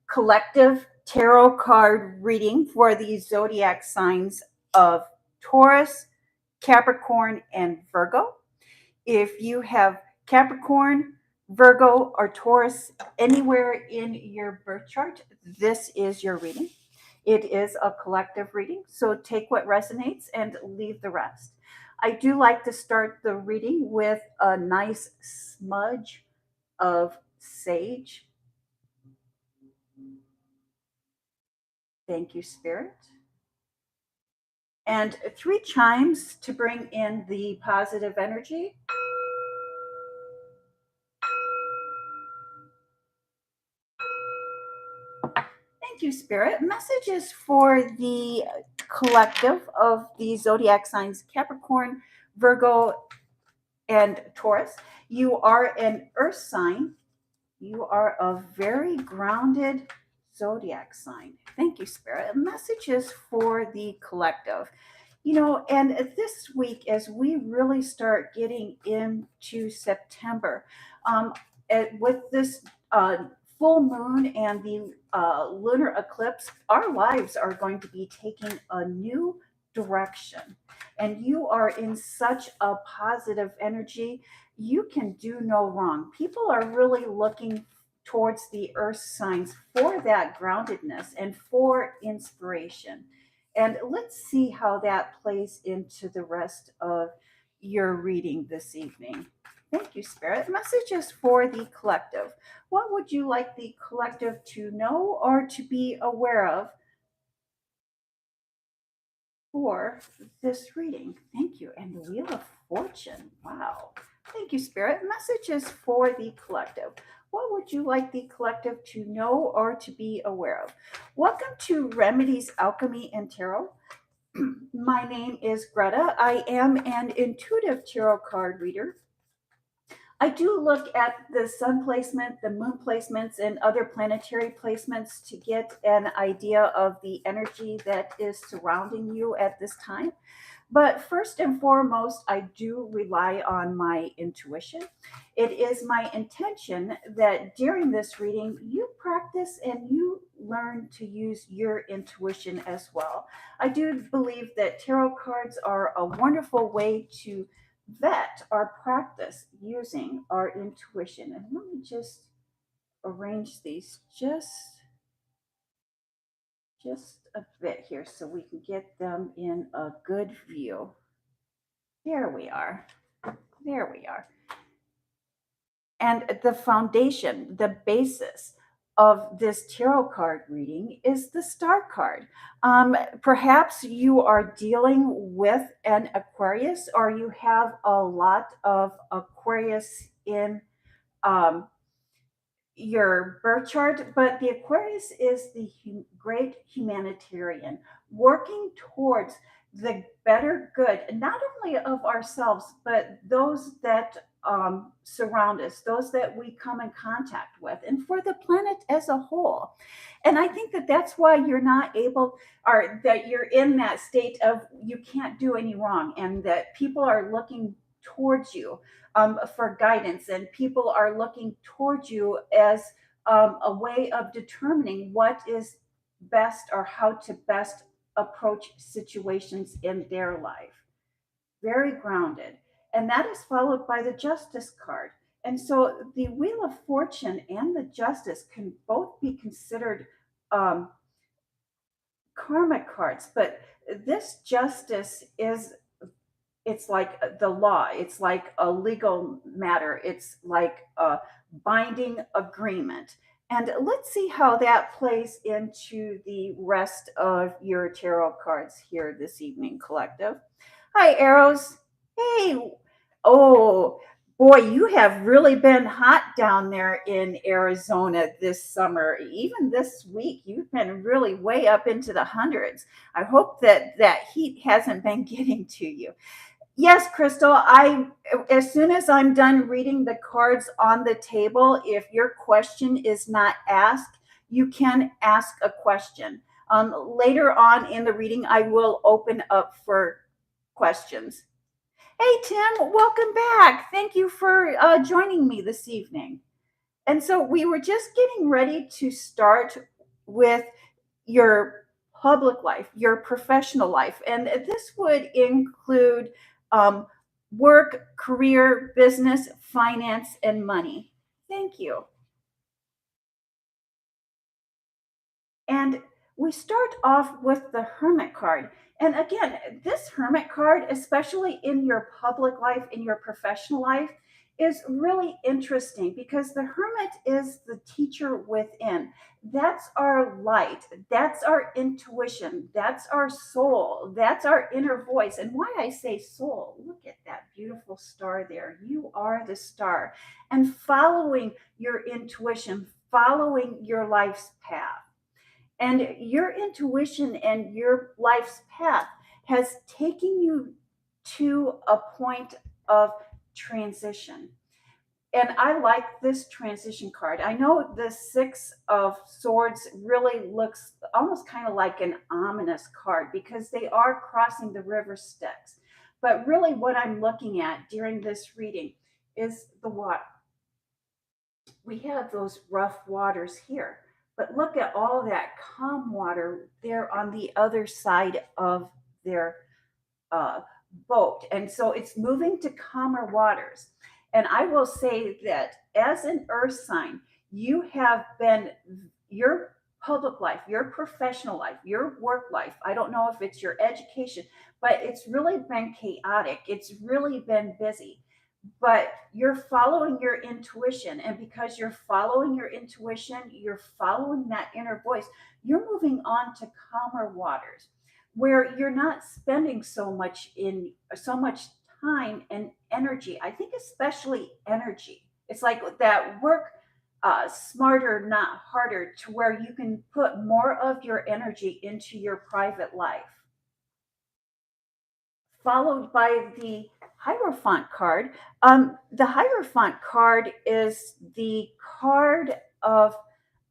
collective tarot card reading for the zodiac signs of Taurus, Capricorn, and Virgo. If you have Capricorn, Virgo, or Taurus anywhere in your birth chart, this is your reading. It is a collective reading, so take what resonates and leave the rest. I do like to start the reading with a nice smudge of sage. Thank you, Spirit. And 3 chimes to bring in the positive energy. Thank you, Spirit. Messages for the collective of the zodiac signs Capricorn, Virgo, and Taurus. You are an earth sign. You are a very grounded zodiac sign. Thank you, Spirit. Messages for the collective. And this week, as we really start getting into September, with this full moon and the lunar eclipse, our lives are going to be taking a new direction. And you are in such a positive energy, you can do no wrong. People are really looking towards the earth signs for that groundedness and for inspiration. And let's see how that plays into the rest of your reading this evening. Thank you, Spirit. Messages for the collective. What would you like the collective to know or to be aware of for this reading? Thank you. And the Wheel of Fortune. Wow. Thank you, Spirit. Messages for the collective. What would you like the collective to know or to be aware of? Welcome to Remedies, Alchemy, and Tarot. My name is Greta. I am an intuitive tarot card reader. I do look at the sun placement, the moon placements, and other planetary placements to get an idea of the energy that is surrounding you at this time. But first and foremost, I do rely on my intuition. It is my intention that during this reading, you practice and you learn to use your intuition as well. I do believe that tarot cards are a wonderful way to vet our practice using our intuition. And let me just arrange these just a bit here so we can get them in a good view. There we are. There we are. And the foundation, the basis of this tarot card reading is the Star card. Perhaps you are dealing with an Aquarius or you have a lot of Aquarius in um, your birth chart, but the Aquarius is the great humanitarian working towards the better good, not only of ourselves, but those that surround us, those that we come in contact with, and for the planet as a whole. And I think that that's why you're not able, or that you're in that state of you can't do any wrong, and that people are looking towards you for guidance, and people are looking towards you as a way of determining what is best or how to best approach situations in their life. Very grounded. And that is followed by the Justice card. And so the Wheel of Fortune and the Justice can both be considered um, karmic cards, but this Justice is, it's like the law, it's like a legal matter, it's like a binding agreement. And let's see how that plays into the rest of your tarot cards here this evening, collective. Hi, arrows. Hey. Oh, boy, you have really been hot down there in Arizona this summer. Even this week, you've been really way up into the hundreds. I hope that that heat hasn't been getting to you. Yes, Crystal, I as soon as I'm done reading the cards on the table, if your question is not asked, you can ask a question. Later on in the reading, I will open up for questions. Hey, Tim, welcome back. Thank you for joining me this evening. And so we were just getting ready to start with your public life, your professional life. And this would include um, work, career, business, finance, and money. Thank you. And we start off with the Hermit card. And again, this Hermit card, especially in your public life, in your professional life, is really interesting because the Hermit is the teacher within. That's our light. That's our intuition. That's our soul. That's our inner voice. And why I say soul, look at that beautiful star there. You are the star. And following your intuition, following your life's path. And your intuition and your life's path has taken you to a point of transition. And I like this transition card. I know the Six of Swords really looks almost kind of like an ominous card because they are crossing the river Styx. But really, what I'm looking at during this reading is the water. We have those rough waters here. But look at all that calm water there on the other side of their uh, boat. And so it's moving to calmer waters. And I will say that as an earth sign, you have been your public life, your professional life, your work life. I don't know if it's your education, but it's really been chaotic. It's really been busy, but you're following your intuition, and because you're following your intuition, you're following that inner voice, you're moving on to calmer waters where you're not spending so much time and energy. I think especially energy, it's like that work smarter not harder, to where you can put more of your energy into your private life, followed by the Hierophant card. The Hierophant card is the card of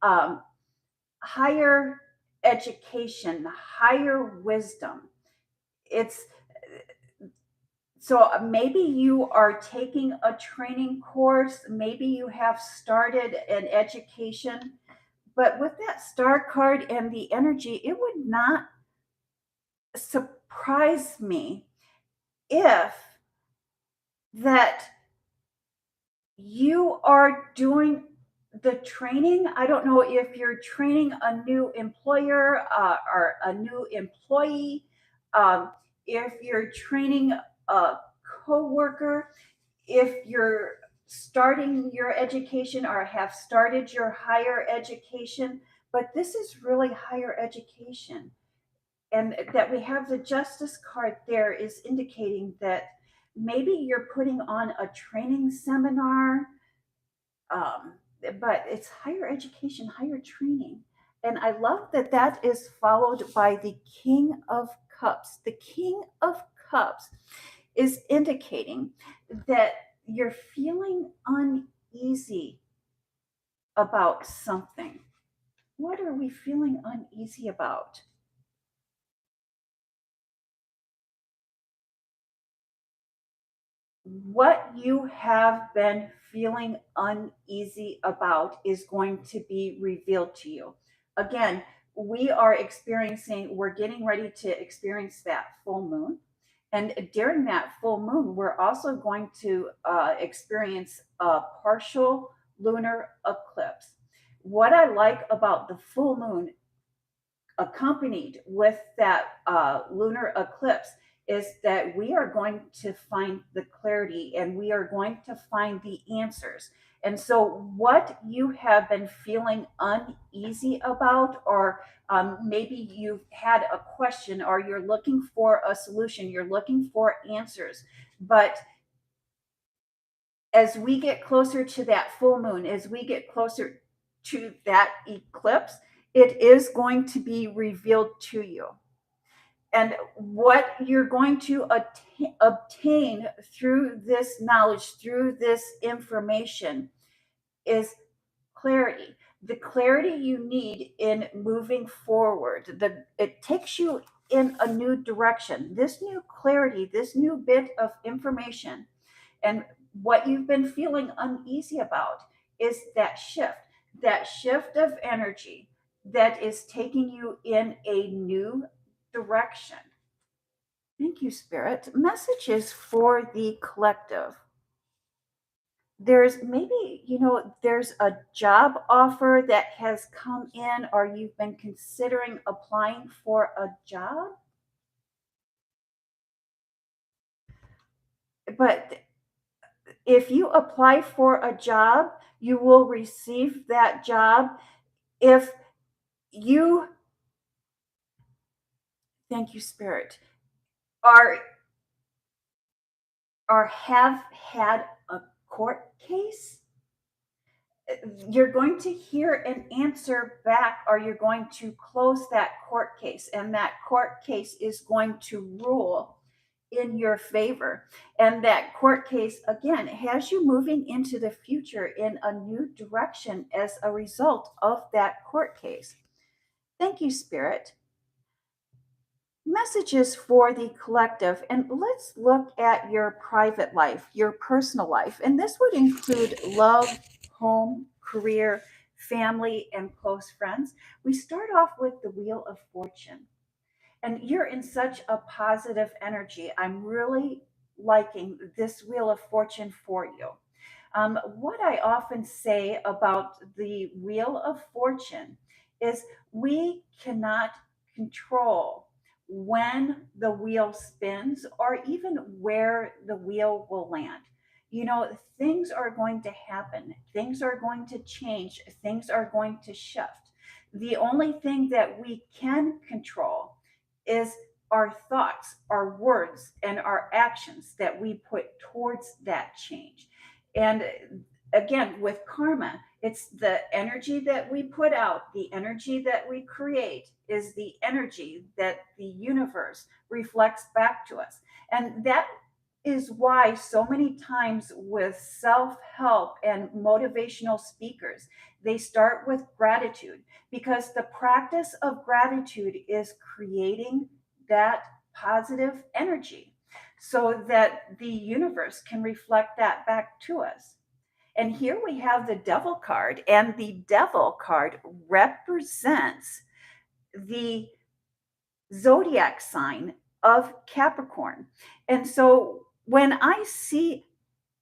um, higher education, higher wisdom. It's so maybe you are taking a training course, maybe you have started an education, but with that star card and the energy, it would not surprise me if that you are doing the training. I don't know if you're training a new employer or a new employee, um, if you're training a coworker, if you're starting your education or have started your higher education. But this is really higher education, and that we have the justice card there is indicating that maybe you're putting on a training seminar, um, but it's higher education, higher training. And I love that that is followed by the King of Cups. The King of Cups is indicating that you're feeling uneasy about something. What are we feeling uneasy about? What you have been feeling uneasy about is going to be revealed to you. Again, we're getting ready to experience that full moon. And during that full moon, we're also going to experience a partial lunar eclipse. What I like about the full moon accompanied with that lunar eclipse is that we are going to find the clarity and we are going to find the answers. And so, what you have been feeling uneasy about, or maybe you've had a question, or you're looking for a solution, you're looking for answers. But as we get closer to that full moon, as we get closer to that eclipse, it is going to be revealed to you. And what you're going to obtain through this knowledge, through this information, is clarity. The clarity you need in moving forward. It takes you in a new direction. This new clarity, this new bit of information, and what you've been feeling uneasy about is that shift of energy. that is taking you in a new direction. Thank you, Spirit. Messages for the collective. There's maybe, there's a job offer that has come in, or you've been considering applying for a job, but if you apply for a job, you will receive that job. If you, thank you, Spirit, are or have had a court case, you're going to hear an answer back, or you're going to close that court case, and that court case is going to rule in your favor. And that court case, again, has you moving into the future in a new direction as a result of that court case. Thank you, Spirit. Messages for the collective. And let's look at your private life, your personal life. And this would include love, home, career, family, and close friends. We start off with the Wheel of Fortune. And you're in such a positive energy. I'm really liking this Wheel of Fortune for you. What I often say about the Wheel of Fortune is we cannot control when the wheel spins or even where the wheel will land. Things are going to happen, things are going to change, things are going to shift. The only thing that we can control is our thoughts, our words, and our actions that we put towards that change. And again, with karma, it's the energy that we put out, the energy that we create is the energy that the universe reflects back to us. And that is why so many times with self-help and motivational speakers, they start with gratitude, because the practice of gratitude is creating that positive energy so that the universe can reflect that back to us. And here we have the devil card, and the devil card represents the zodiac sign of Capricorn. And so when I see,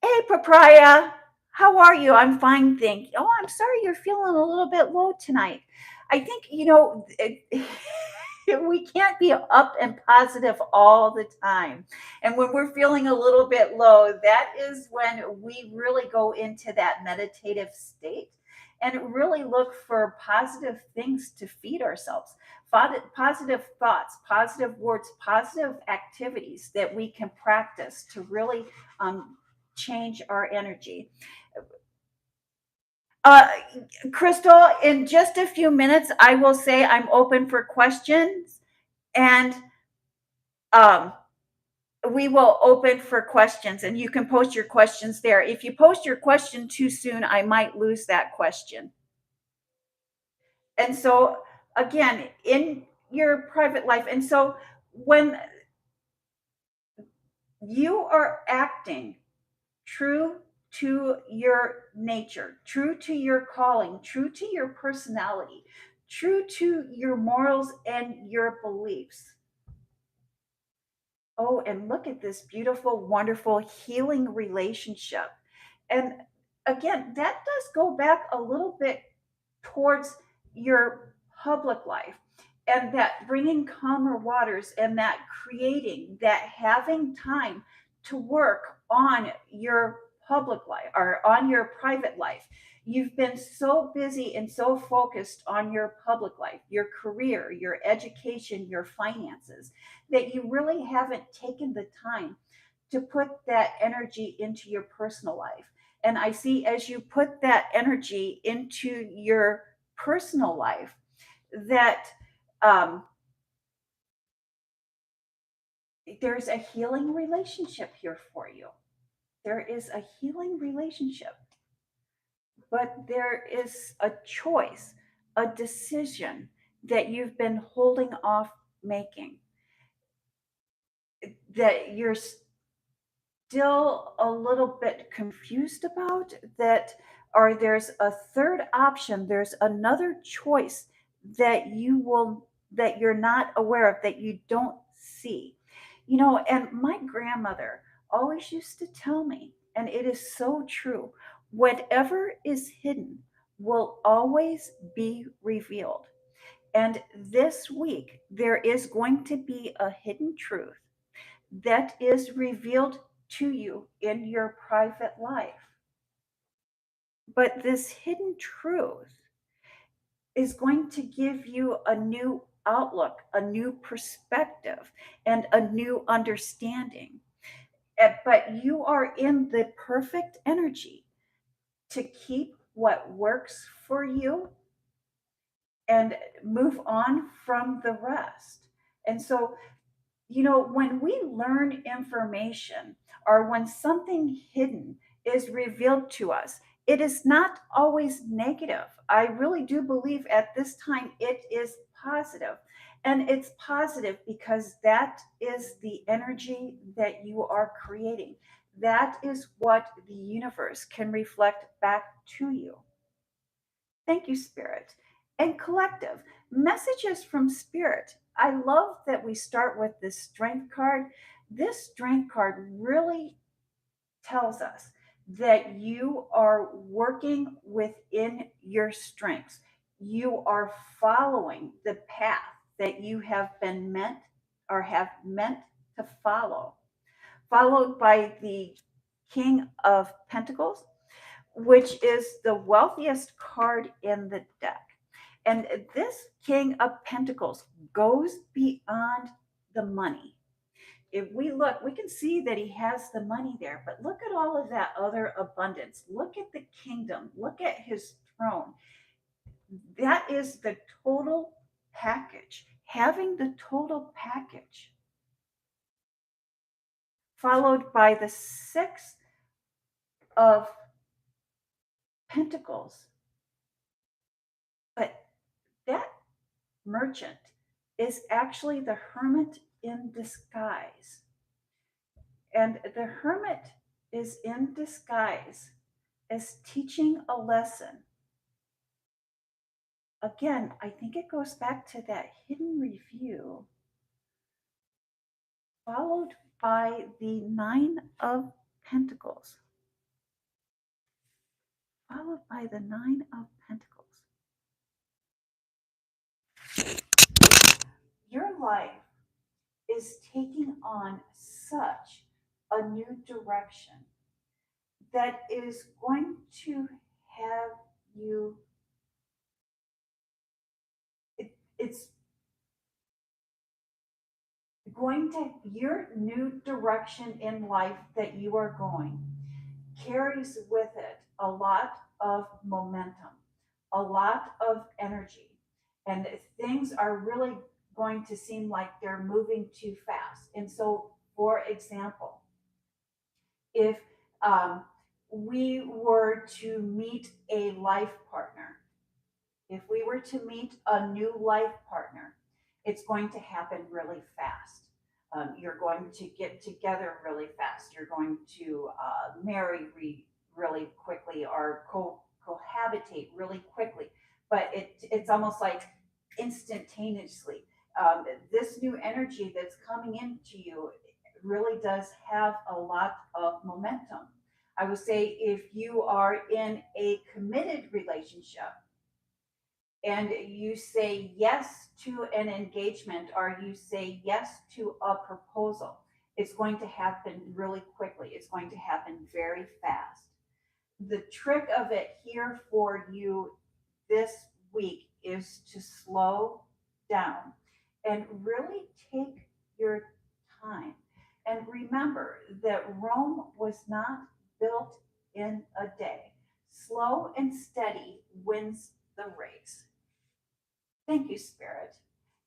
hey, Papaya, how are you? I'm fine, thank you. Oh, I'm sorry you're feeling a little bit low tonight. I think, we can't be up and positive all the time. And when we're feeling a little bit low, that is when we really go into that meditative state and really look for positive things to feed ourselves. Positive thoughts, positive words, positive activities that we can practice to really change our energy. Uh, Crystal, in just a few minutes, I will say I'm open for questions, and um, we will open for questions, and you can post your questions there. If you post your question too soon, I might lose that question. And so, again, in your private life, and so when you are acting true to your nature, true to your calling, true to your personality, true to your morals and your beliefs. Oh, and look at this beautiful, wonderful healing relationship. And again, that does go back a little bit towards your public life, and that bringing calmer waters, and that creating, that having time to work on your public life or on your private life. You've been so busy and so focused on your public life, your career, your education, your finances, that you really haven't taken the time to put that energy into your personal life. And I see as you put that energy into your personal life that um, there's a healing relationship here for you. There is a healing relationship, but there is a choice, a decision that you've been holding off making, that you're still a little bit confused about, that or there's a third option, there's another choice that you're not aware of, that you don't see. You know, and my grandmother always used to tell me, and it is so true, whatever is hidden will always be revealed. And this week, there is going to be a hidden truth that is revealed to you in your private life. But this hidden truth is going to give you a new outlook, a new perspective, and a new understanding. But you are in the perfect energy to keep what works for you and move on from the rest. And so, you know, when we learn information or when something hidden is revealed to us, it is not always negative. I really do believe at this time it is positive. And it's positive because that is the energy that you are creating. That is what the universe can reflect back to you. Thank you, Spirit. And collective messages from Spirit. I love that we start with this strength card. This strength card really tells us that you are working within your strengths. You are following the path that you have been meant or have meant to follow, followed by the King of Pentacles, which is the wealthiest card in the deck. And this King of Pentacles goes beyond the money. If we look, we can see that he has the money there, but look at all of that other abundance. Look at the kingdom. Look at his throne. That is the total package. Having the total package, followed by the Six of Pentacles. But that merchant is actually the hermit in disguise. And the hermit is in disguise as teaching a lesson. Again, I think it goes back to that hidden review, followed by the Nine of Pentacles. Followed by the Nine of Pentacles. Your life is taking on such a new direction that is going to have you, it's going to, your new direction in life that you are going carries with it a lot of momentum, a lot of energy, and things are really going to seem like they're moving too fast. And so, for example, if we were to meet a life partner, if we were to meet a new life partner, it's going to happen really fast. You're going to get together really fast. You're going to marry really quickly or cohabitate really quickly. But it's almost like instantaneously. This new energy that's coming into you really does have a lot of momentum. I would say if you are in a committed relationship, and you say yes to an engagement or you say yes to a proposal, it's going to happen really quickly. It's going to happen very fast. The trick of it here for you this week is to slow down and really take your time. And remember that Rome was not built in a day. Slow and steady wins the race. Thank you, Spirit.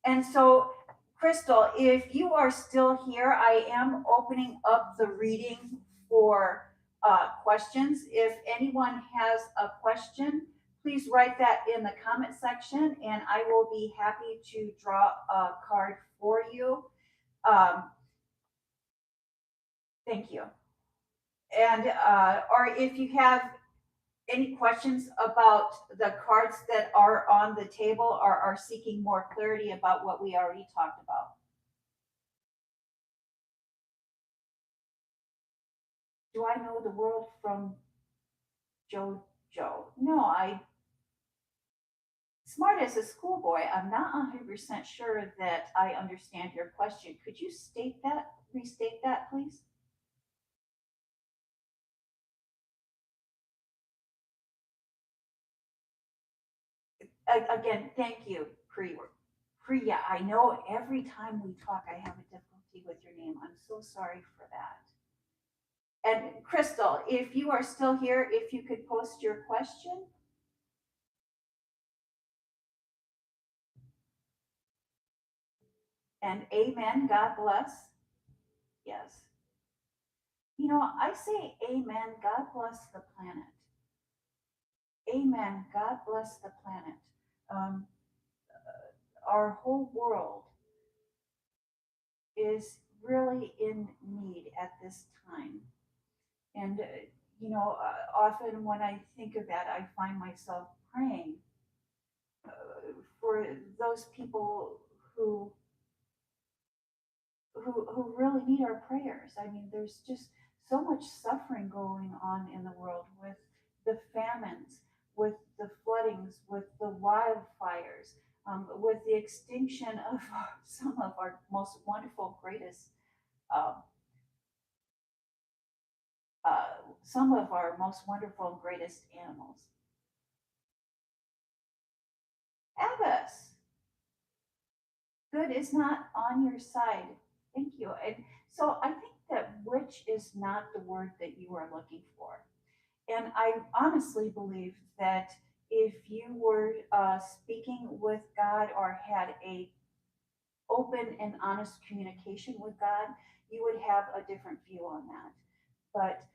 And so, Crystal, if you are still here, I am opening up the reading for questions. If anyone has a question, please write that in the comment section and I will be happy to draw a card for you. Um, thank you. And, or if you have Any questions about the cards that are on the table, or are seeking more clarity about what we already talked about? Do I know the world from JoJo? No, I smart as a schoolboy. I'm not 100% sure that I understand your question. Could you restate that, please? Again, thank you, Priya. I know every time we talk, I have a difficulty with your name. I'm so sorry for that. And Crystal, if you are still here, if you could post your question. And amen, God bless. Yes. I say amen, God bless the planet. Amen, God bless the planet. Um, our whole world is really in need at this time. And, often when I think of that, I find myself praying for those people who who really need our prayers. I mean, there's just so much suffering going on in the world with the famines, with the floodings, with the wildfires, with the extinction of some of our most wonderful, greatest, uh, some of our most wonderful and greatest animals. Abbas, good is not on your side. Thank you. And so I think that witch is not the word that you are looking for. And I honestly believe that if you were speaking with God or had a open and honest communication with God, you would have a different view on that. But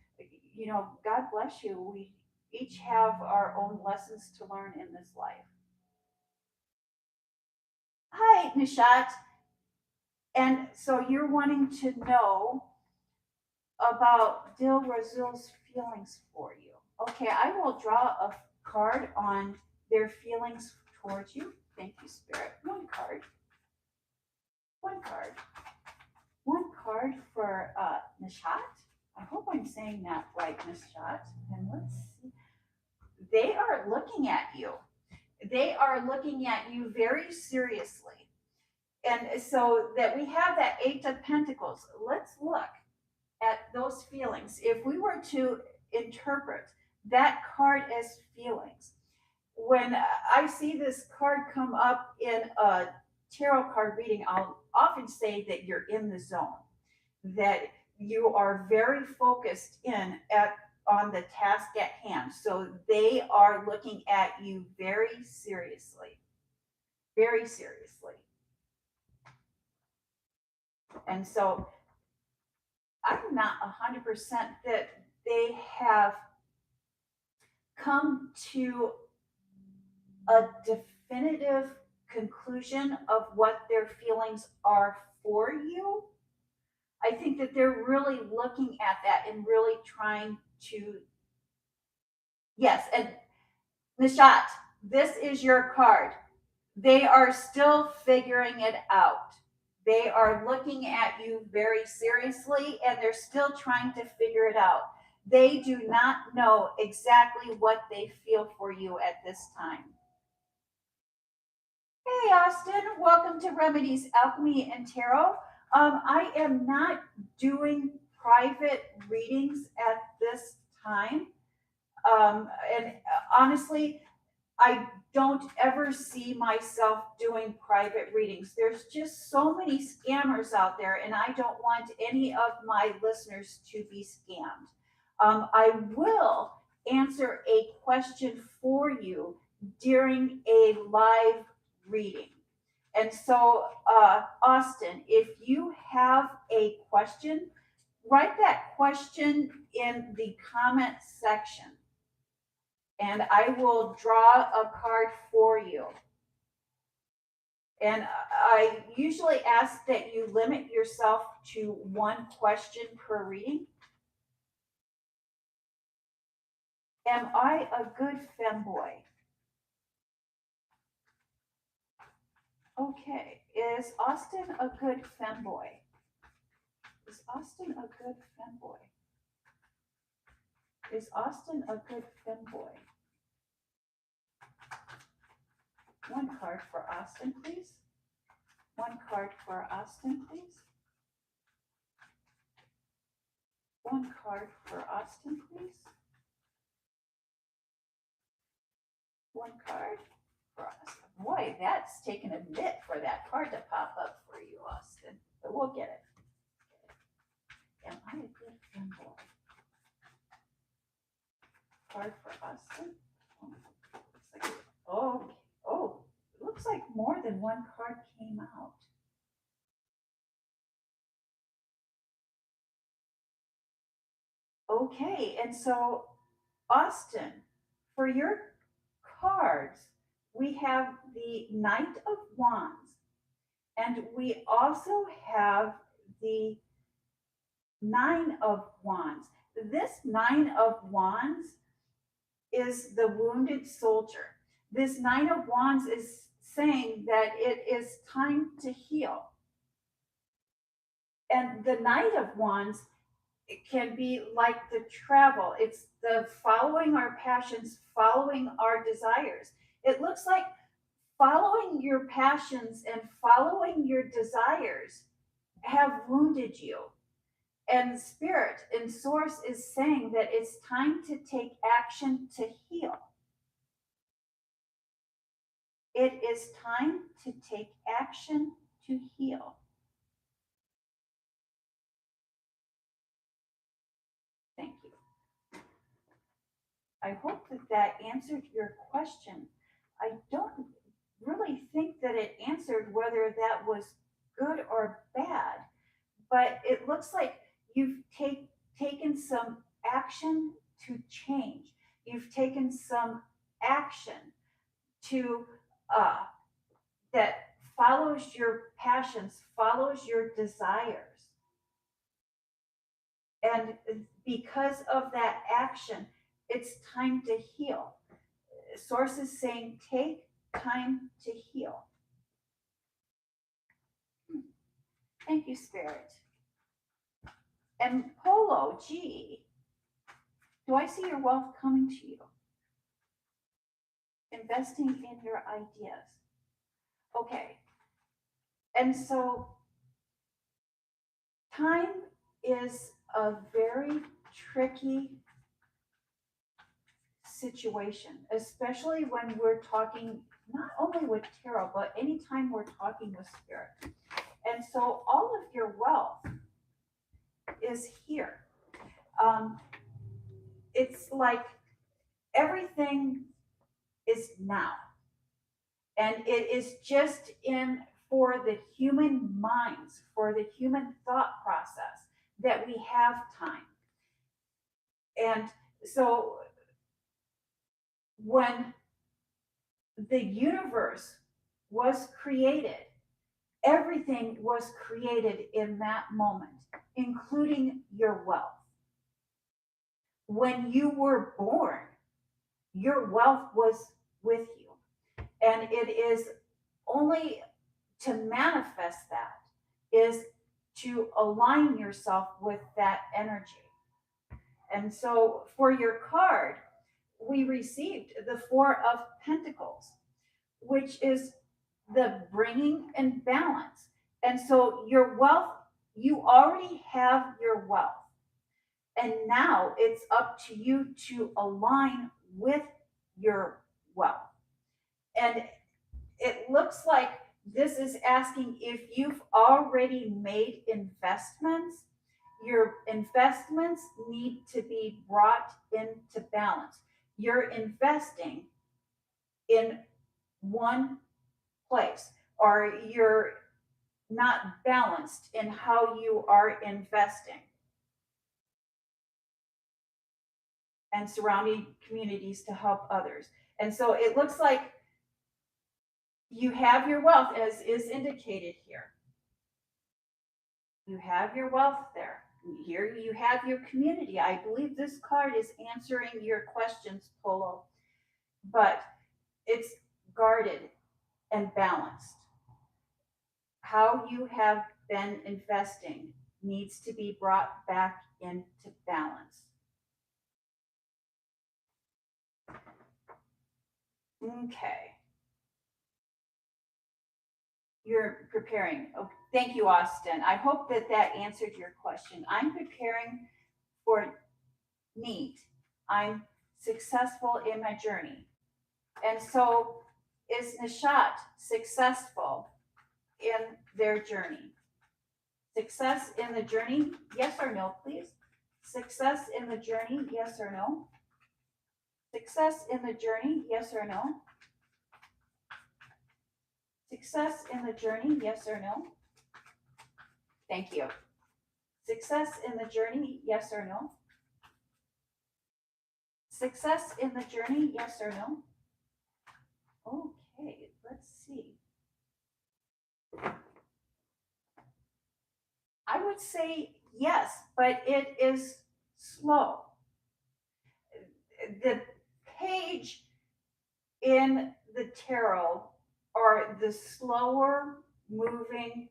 God bless you. We each have our own lessons to learn in this life. Hi, Nishat. And so you're wanting to know about Dil Razul's feelings for you. Okay, I will draw a card on their feelings towards you. Thank you, Spirit. One card. One card. One card for Nishat. I hope I'm saying that right, Nishat. And let's see. They are looking at you. They are looking at you very seriously. And so that we have that Eight of Pentacles. Let's look at those feelings. If we were to interpret that card as feelings, when I see this card come up in a tarot card reading, I'll often say that you're in the zone, that you are very focused in at on the task at hand. So they are looking at you very seriously, very seriously. And so I'm not 100% that they have come to a definitive conclusion of what their feelings are for you. I think that they're really looking at that and really trying to, yes, and Nishat, this is your card. They are still figuring it out. They are looking at you very seriously and they're still trying to figure it out. They do not know exactly what they feel for you at this time. Hey, Austin, welcome to Remedies, Alchemy, and Tarot. I am not doing private readings at this time. And honestly, I don't ever see myself doing private readings. There's just so many scammers out there, and I don't want any of my listeners to be scammed. I will answer a question for you during a live reading. And so, Austin, if you have a question, write that question in the comment section and I will draw a card for you. And I usually ask that you limit yourself to one question per reading. Am I a good femboy? Okay. Is Austin a good femboy? Is Austin a good femboy? Is Austin a good femboy? One card for Austin, please. One card for Austin, please. One card for Austin, please. One card for Austin. Boy, that's taken a bit for that card to pop up for you, Austin. But we'll get it. Am I a good femboy? Card for Austin. Oh, it looks like more than one card came out. Okay, and so Austin, for your cards, we have the Knight of Wands, and we also have the Nine of Wands. This Nine of Wands is the wounded soldier. This Nine of Wands is saying that it is time to heal. And the Knight of Wands, it can be like the travel. It's the following our passions, following our desires. It looks like following your passions and following your desires have wounded you. And Spirit and Source is saying that it's time to take action to heal. It is time to take action to heal. Thank you. I hope that that answered your question. I don't really think that it answered whether that was good or bad, but it looks like you've taken some action to change. You've taken some action to that follows your passions, follows your desires. And because of that action, it's time to heal. Source is saying, take time to heal. Thank you, Spirit. And Polo, G, do I see your wealth coming to you? Investing in your ideas. Okay. And so time is a very tricky situation, especially when we're talking not only with tarot, but anytime we're talking with Spirit. And so all of your wealth is here. It's like everything is now. And it is just in for the human minds, for the human thought process that we have time. And so when the universe was created, everything was created in that moment, including your wealth. When you were born, your wealth was with you. And it is only to manifest that is to align yourself with that energy. And so for your card, we received the Four of Pentacles, which is the bringing and balance. And so your wealth, you already have your wealth. And now it's up to you to align with your wealth. And it looks like this is asking if you've already made investments. Your investments need to be brought into balance. You're investing in one place, or you're not balanced in how you are investing. And surrounding communities to help others. And so it looks like you have your wealth, as is indicated here. You have your wealth there. Here you have your community. I believe this card is answering your questions, Polo, but it's guarded and balanced. How you have been investing needs to be brought back into balance. Okay. You're preparing. Oh, thank you, Austin. I hope that that answered your question. I'm preparing for NEAT. I'm successful in my journey. And so is Nishat successful in their journey? Success in the journey, yes or no, please? Success in the journey, yes or no? Success in the journey, yes or no? Success in the journey, yes or no? Thank you. Success in the journey, yes or no? Success in the journey, yes or no? Okay, let's see. I would say yes, but it is slow. The page in the tarot are the slower moving,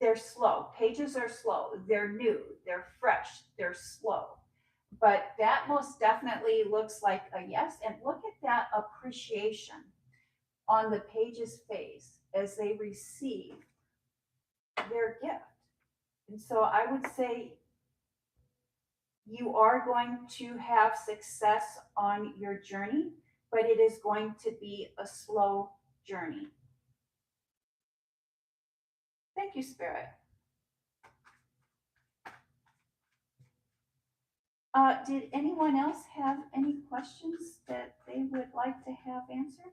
they're slow. Pages are slow. They're new. They're fresh. They're slow. But that most definitely looks like a yes. And look at that appreciation on the page's face as they receive their gift. And so I would say you are going to have success on your journey, but it is going to be a slow journey. Thank you, Spirit. Did anyone else have any questions that they would like to have answered?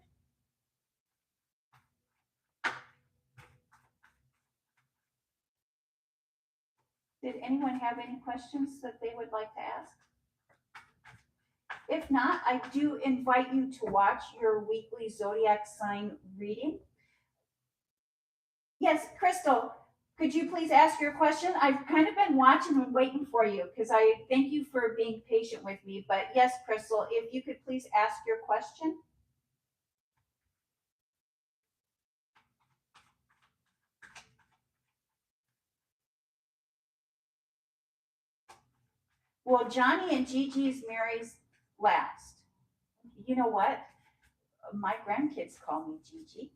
Did anyone have any questions that they would like to ask? If not, I do invite you to watch your weekly zodiac sign reading. Yes, Crystal, could you please ask your question? I've kind of been watching and waiting for you because I thank you for being patient with me. But yes, Crystal, if you could please ask your question. Well, Johnny and Gigi's marries last. You know what? My grandkids call me Gigi.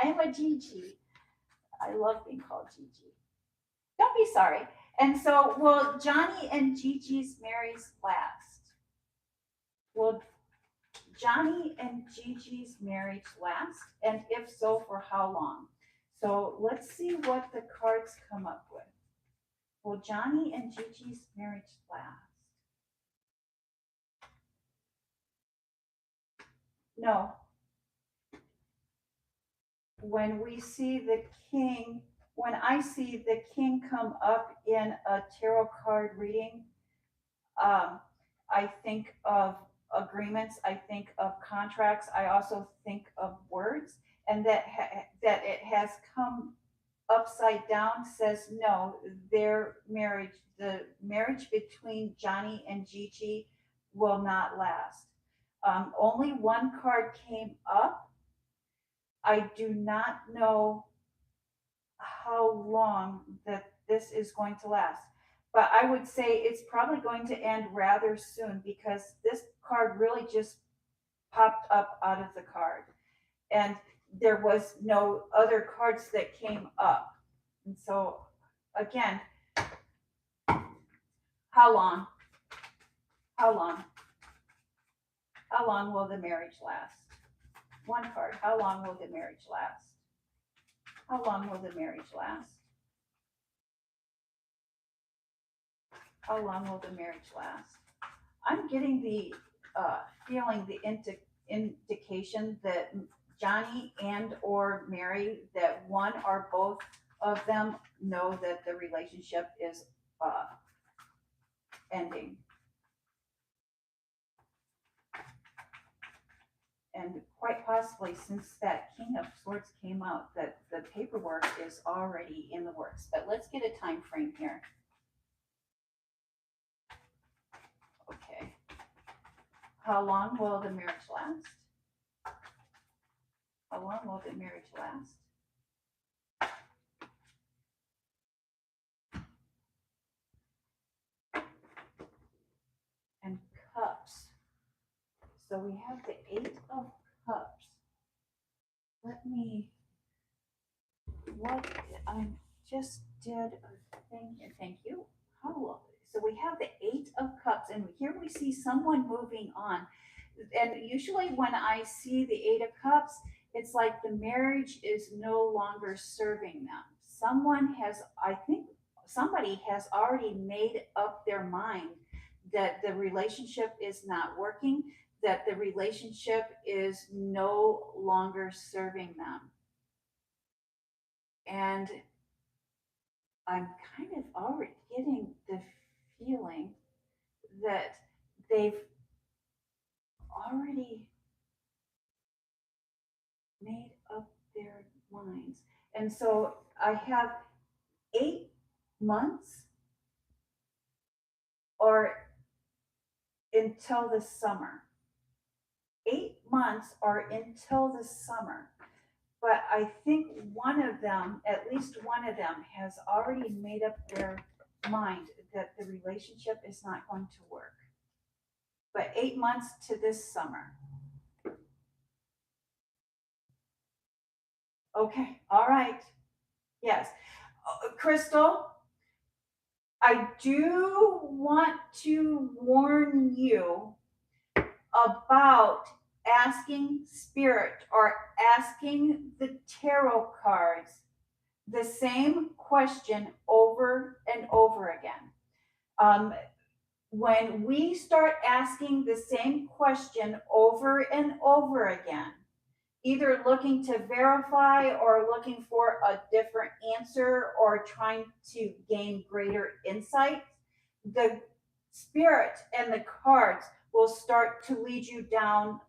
I'm a Gigi. I love being called Gigi. Don't be sorry. And so, will Johnny and Gigi's marries last? Will Johnny and Gigi's marriage last? And if so, for how long? So let's see what the cards come up with. Will Johnny and Gigi's marriage last? No. When we see the king, when I see the king come up in a tarot card reading, I think of agreements, I think of contracts, I also think of words, and that it has come upside down says no, their marriage, the marriage between Johnny and Gigi will not last. Only one card came up. I do not know how long that this is going to last, but I would say it's probably going to end rather soon because this card really just popped up out of the card, and there was no other cards that came up. And so, again, how long? How long? How long will the marriage last? One card. How long will the marriage last? How long will the marriage last? How long will the marriage last? I'm getting the feeling, the indication that Johnny and or Mary, that one or both of them know that the relationship is ending. And quite possibly, since that King of Swords came out, that the paperwork is already in the works. But let's get a time frame here. Okay. How long will the marriage last? How long will the marriage last? And cups. So we have the Eight of Cups. Let me, what, I just did a thing here. Thank you. How, so we have the Eight of Cups, and here we see someone moving on. And usually when I see the Eight of Cups, it's like the marriage is no longer serving them. Someone has, I think, somebody has already made up their mind that the relationship is not working, that the relationship is no longer serving them. And I'm kind of already getting the feeling that they've already made up their minds. And so I have 8 months or until the summer. 8 months or until the summer. But I think one of them, at least one of them, has already made up their mind that the relationship is not going to work. But 8 months to this summer. Okay, all right. Yes. Crystal, I do want to warn you about asking spirit or asking the tarot cards the same question over and over again. When we start asking the same question over and over again, either looking to verify or looking for a different answer or trying to gain greater insight, the spirit and the cards will start to lead you down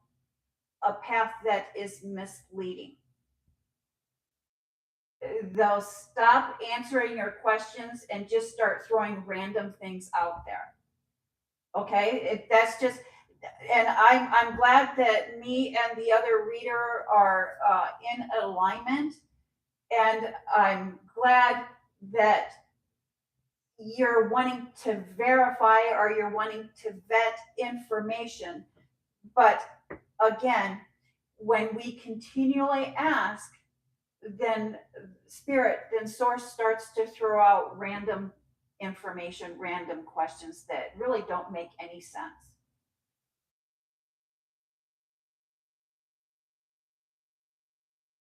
a path that is misleading. They'll stop answering your questions and just start throwing random things out there. Okay, that's just, and I'm glad that me and the other reader are in alignment, and I'm glad that you're wanting to verify or you're wanting to vet information. But again, when we continually ask, then source starts to throw out random information, random questions that really don't make any sense.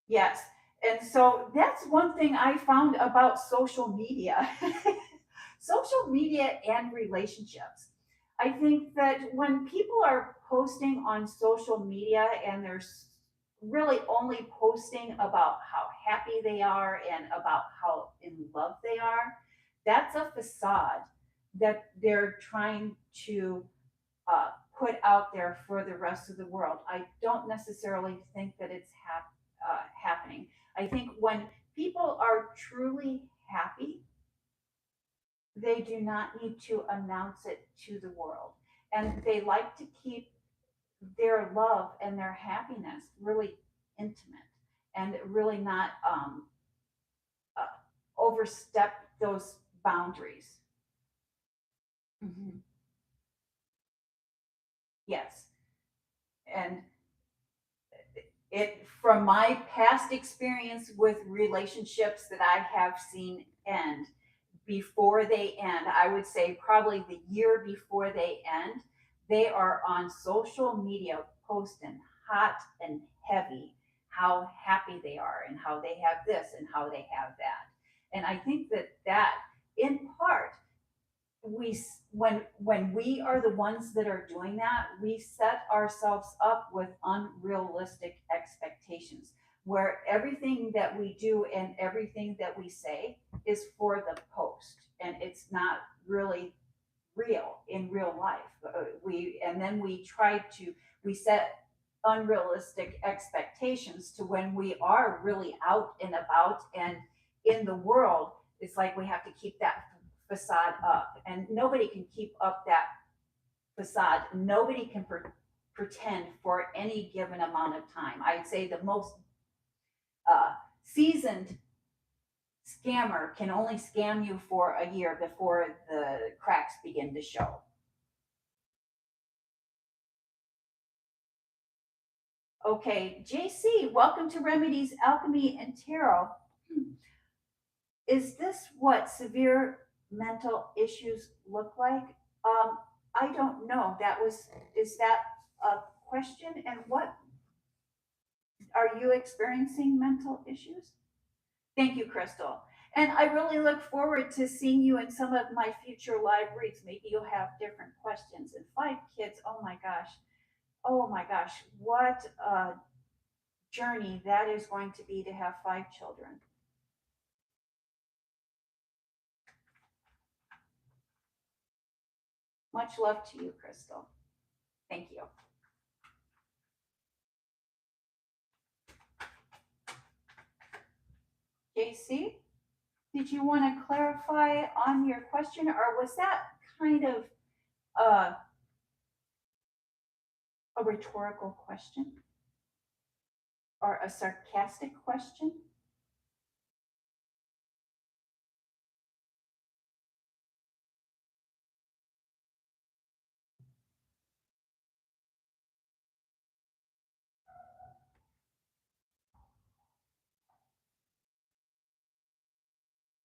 Yes. And so that's one thing I found about social media. Social media and relationships. I think that when people are posting on social media and they're really only posting about how happy they are and about how in love they are, that's a facade that they're trying to put out there for the rest of the world. I don't necessarily think that it's happening. I think when people are truly happy, they do not need to announce it to the world. And they like to keep their love and their happiness really intimate and really not uh, overstep those boundaries. Mm-hmm. Yes. And it, from my past experience with relationships that I have seen end, before they end, I would say probably the year before they end, they are on social media posting hot and heavy how happy they are and how they have this and how they have that. And I think that in part, when we are the ones that are doing that, we set ourselves up with unrealistic expectations where everything that we do and everything that we say is for the post, and it's not really real in real life. We and then we try to we set unrealistic expectations to when we are really out and about and in the world. It's like we have to keep that facade up, and nobody can keep up that facade. Nobody can pretend for any given amount of time. I'd say the most seasoned scammer can only scam you for a year before the cracks begin to show. Okay, JC, welcome to Remedies, Alchemy, and Tarot. Is this what severe mental issues look like? I don't know. Is that a question? And what are you experiencing mental issues? Thank you, Crystal. And I really look forward to seeing you in some of my future live reads. Maybe you'll have different questions. And 5 kids, oh my gosh. Oh my gosh. What a journey that is going to be to have 5 children. Much love to you, Crystal. Thank you. JC, did you want to clarify on your question, or was that kind of uh, a rhetorical question or a sarcastic question?